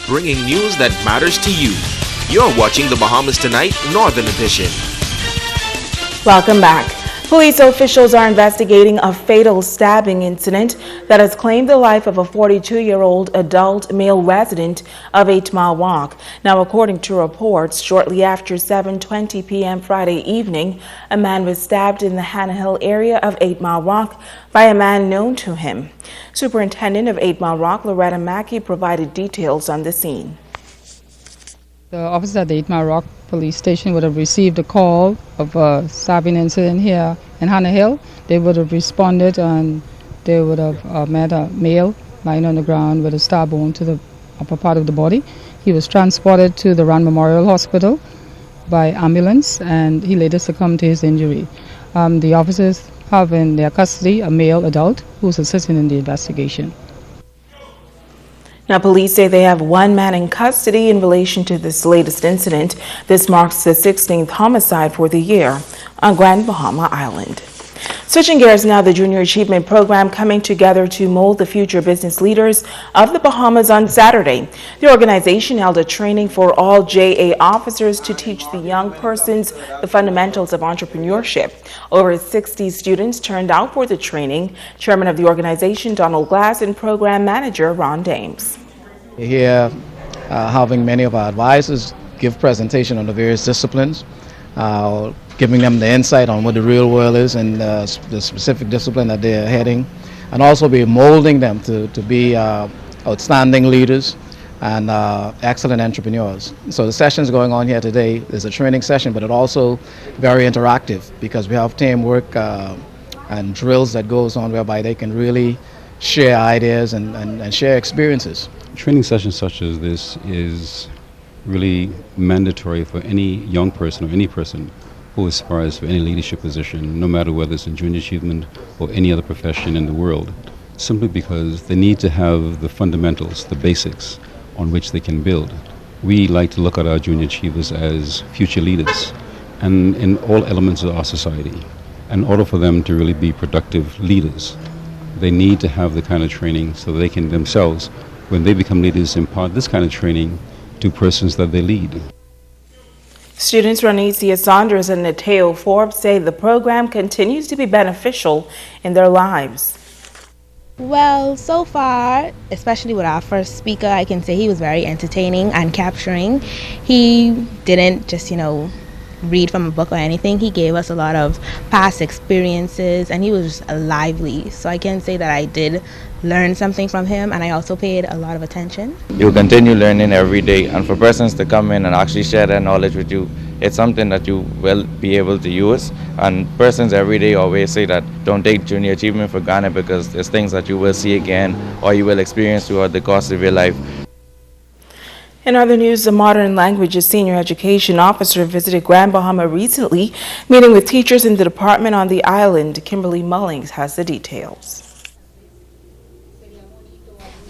bringing news that matters to you. You're watching the Bahamas Tonight Northern Edition. Welcome back. Police officials are investigating a fatal stabbing incident that has claimed the life of a 42-year-old adult male resident of 8 Mile Walk. Now, according to reports, shortly after 7:20 p.m. Friday evening, a man was stabbed in the Hannah Hill area of 8 Mile Walk by a man known to him. Superintendent of 8 Mile Walk, Loretta Mackey, provided details on the scene. The officers at the 8 Mile Rock Police Station would have received a call of a stabbing incident here in Hannah Hill. They would have responded and they would have met a male lying on the ground with a stab wound to the upper part of the body. He was transported to the Rand Memorial Hospital by ambulance and he later succumbed to his injury. The officers have in their custody a male adult who's assisting in the investigation. Now, police say they have one man in custody in relation to this latest incident. This marks the 16th homicide for the year on Grand Bahama Island. Switching gears now, the Junior Achievement Program coming together to mold the future business leaders of the Bahamas on Saturday. The organization held a training for all JA officers to teach the young persons the fundamentals of entrepreneurship. Over 60 students turned out for the training. Chairman of the organization, Donald Glass, and program manager, Ron Dames. Here, having many of our advisors give presentation on the various disciplines, giving them the insight on what the real world is and the specific discipline that they're heading, and also be molding them to be outstanding leaders and excellent entrepreneurs. So the sessions going on here today is a training session, but it also very interactive because we have teamwork and drills that goes on whereby they can really share ideas and share experiences. Training sessions such as this is really mandatory for any young person or any person who aspires for any leadership position, no matter whether it's in junior achievement or any other profession in the world, simply because they need to have the fundamentals, the basics on which they can build. We like to look at our junior achievers as future leaders and in all elements of our society. In order for them to really be productive leaders, they need to have the kind of training so they can themselves, when they become leaders, impart this kind of training to persons that they lead. Students Ranicia Saunders and Nateo Forbes say the program continues to be beneficial in their lives. Well, so far, especially with our first speaker, I can say he was very entertaining and capturing. He didn't just, read from a book or anything. He gave us a lot of past experiences and he was lively. So I can say that I did learn something from him and I also paid a lot of attention. You'll continue learning every day, and for persons to come in and actually share their knowledge with you, it's something that you will be able to use. And persons every day always say that don't take junior achievement for granted because there's things that you will see again or you will experience throughout the course of your life. In other news, the Modern Languages Senior Education Officer visited Grand Bahama recently, meeting with teachers in the department on the island. Kimberly Mullings has the details.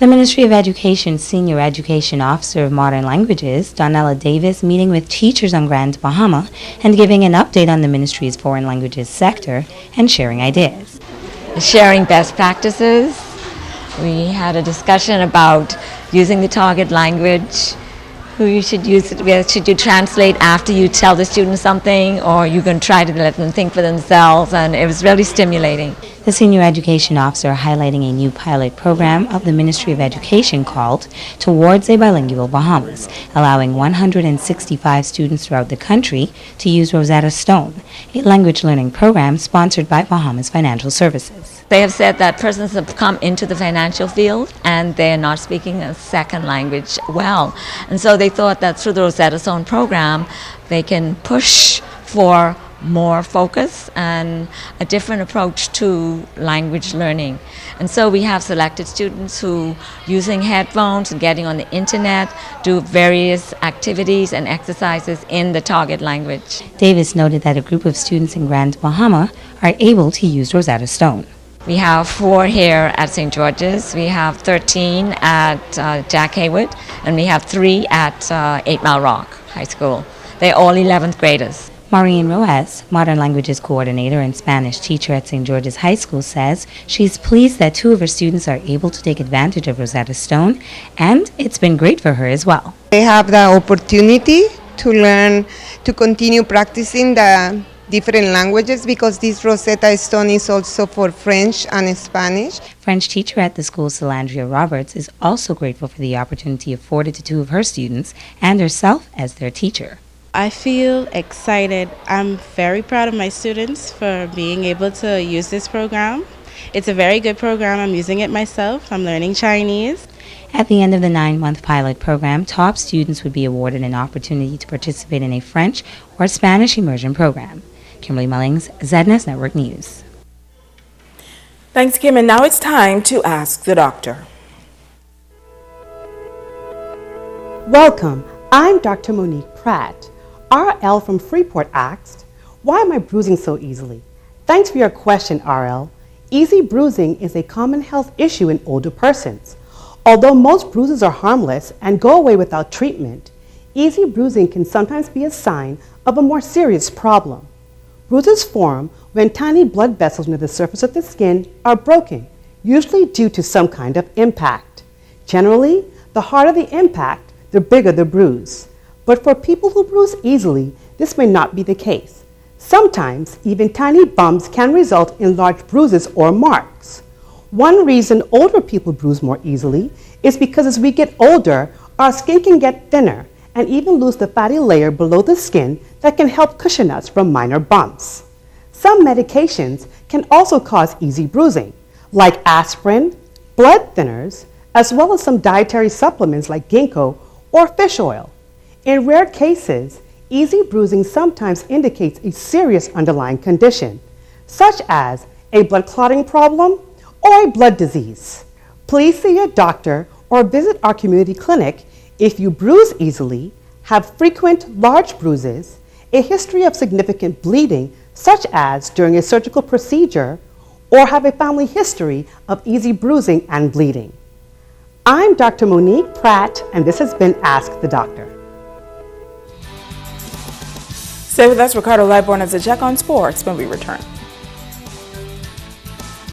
The Ministry of Education Senior Education Officer of Modern Languages, Donella Davis, meeting with teachers on Grand Bahama and giving an update on the ministry's foreign languages sector and sharing ideas. Sharing best practices. We had a discussion about using the target language, who you should use it with. Should you translate after you tell the student something, or you can try to let them think for themselves, and it was really stimulating. The Senior Education Officer highlighting a new pilot program of the Ministry of Education called Towards a Bilingual Bahamas, allowing 165 students throughout the country to use Rosetta Stone, a language learning program sponsored by Bahamas Financial Services. They have said that persons have come into the financial field and they're not speaking a second language well. And so they thought that through the Rosetta Stone program, they can push for more focus and a different approach to language learning. And so we have selected students who, using headphones and getting on the internet, do various activities and exercises in the target language. Davis noted that a group of students in Grand Bahama are able to use Rosetta Stone. We have 4 here at St. George's, we have 13 at Jack Haywood, and we have 3 at 8 Mile Rock High School. They're all 11th graders. Maureen Rojas, Modern Languages Coordinator and Spanish teacher at St. George's High School, says she's pleased that 2 of her students are able to take advantage of Rosetta Stone, and it's been great for her as well. They have the opportunity to learn, to continue practicing the different languages, because this Rosetta Stone is also for French and Spanish. French teacher at the school, Salandria Roberts, is also grateful for the opportunity afforded to 2 of her students and herself as their teacher. I feel excited. I'm very proud of my students for being able to use this program. It's a very good program. I'm using it myself. I'm learning Chinese. At the end of the 9-month pilot program, top students would be awarded an opportunity to participate in a French or Spanish immersion program. Kimberly Mullings, ZNS Network News. Thanks, Kim. And now it's time to ask the doctor. Welcome. I'm Dr. Monique Pratt. RL from Freeport asked, why am I bruising so easily? Thanks for your question, RL. Easy bruising is a common health issue in older persons. Although most bruises are harmless and go away without treatment, easy bruising can sometimes be a sign of a more serious problem. Bruises form when tiny blood vessels near the surface of the skin are broken, usually due to some kind of impact. Generally, the harder the impact, the bigger the bruise. But for people who bruise easily, this may not be the case. Sometimes, even tiny bumps can result in large bruises or marks. One reason older people bruise more easily is because as we get older, our skin can get thinner and even lose the fatty layer below the skin that can help cushion us from minor bumps. Some medications can also cause easy bruising, like aspirin, blood thinners, as well as some dietary supplements like ginkgo or fish oil. In rare cases, easy bruising sometimes indicates a serious underlying condition, such as a blood clotting problem or a blood disease. Please see a doctor or visit our community clinic if you bruise easily, have frequent large bruises, a history of significant bleeding, such as during a surgical procedure, or have a family history of easy bruising and bleeding. I'm Dr. Monique Pratt, and this has been Ask the Doctor. Stay with us, Ricardo Lightborn, as a check on sports when we return.